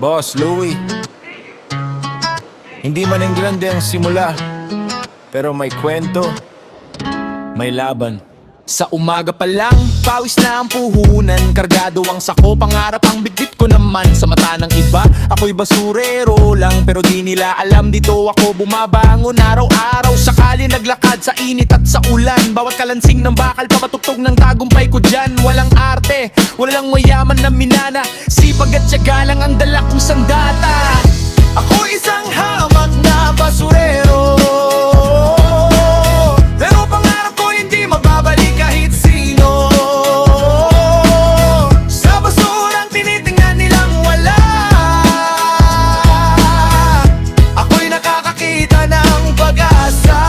Boss Louie, hindi man ang grande ang simula, pero may kwento, may laban. Sa umaga pa lang, pawis na ang puhunan. Kargado ang sako, pangarap ang bitbit ko naman. Sa mata ng iba, ako'y basurero lang. Pero di nila alam, dito ako bumabangon araw-araw. Sakali naglakad sa init at sa ulan. Bawat kalansing ng bakal, pamatugtog ng tagumpay ko dyan. Walang arte, walang mayaman na minana. Sipag at tiyaga lang ang dala kong sandata. Ako isang hamak na basurero, pero pangarap ko hindi mababalik kahit sino. Sa basurang tinitingnan nilang wala, ako'y nakakakita ng pag-asa.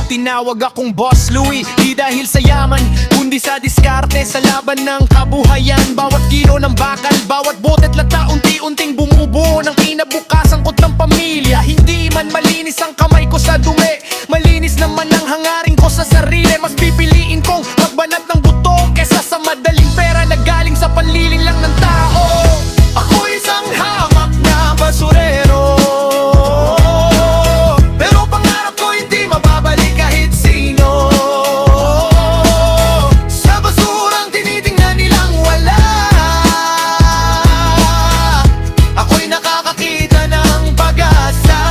Tinawag akong Boss Louie, di dahil sa yaman, kundi sa diskarte sa laban ng kabuhayan. Bawat kilo ng bakal, bawat botet lata, unti-unting bumubuo ng kinabukasan ko ng pamilya. Hindi man malinis ang kamay ko sa dumi, malinis naman ang hangarin ko sa sarili. Mas pipiliin kong magbanat ng buto kesa sa madaling pera na galing sa panliling lang ng tao. Ako isang hamak na basurero, pero pangarap ko hindi mababalik kahit sino. Sa basurang tinitingnan nilang wala, ako'y nakakakita ng pag-asa.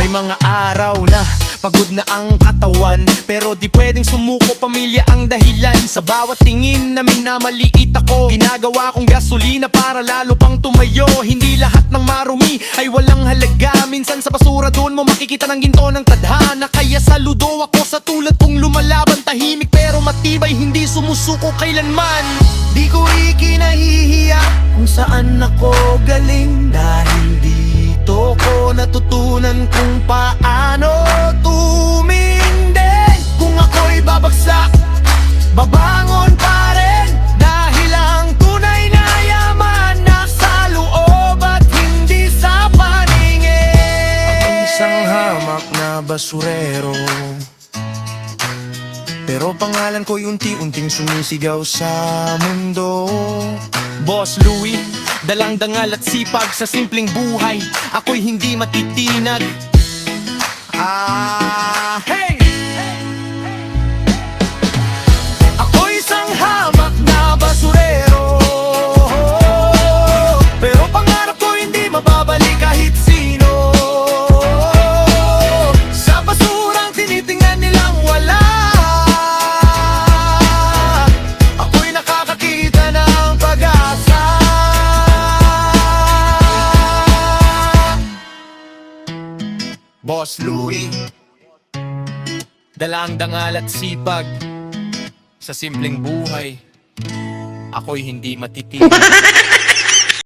May mga araw na pagod na ang katawan, pero di pwedeng sumuko, pamilya ang dahilan. Sa bawat tingin na minamaliit ako, ginagawa kong gasolina para lalo pang tumayo. Hindi lahat ng marumi ay walang halaga. Minsan sa basura doon mo makikita ng ginto ng tadhana. Kaya saludo ako sa tulad kong lumalaban, tahimik pero matibay, hindi sumusuko kailanman. Di ko ikinahihiya kung saan ako galing, dahil dito ko natutunan kung paano tumindi. Kung ako'y babagsak, babangon pa rin, dahil ang tunay na yaman nasa loob at hindi sa paningin. Ako isang hamak na basurero, pero pangalan ko'y unti-unting sumisigaw sa mundo. Boss Louie, dalang dangal at sipag sa simpleng buhay, ako'y hindi matitinag. Hey! Ako'y isang hamak na basurero, pero pangarap ko hindi mababalik kahit sino. Sa basurang tinitingnan nilang wala, ako'y nakakakita ng pag-asa. Boss Louie, dalang dangal at sipag sa simpleng buhay, ako'y hindi matitinag.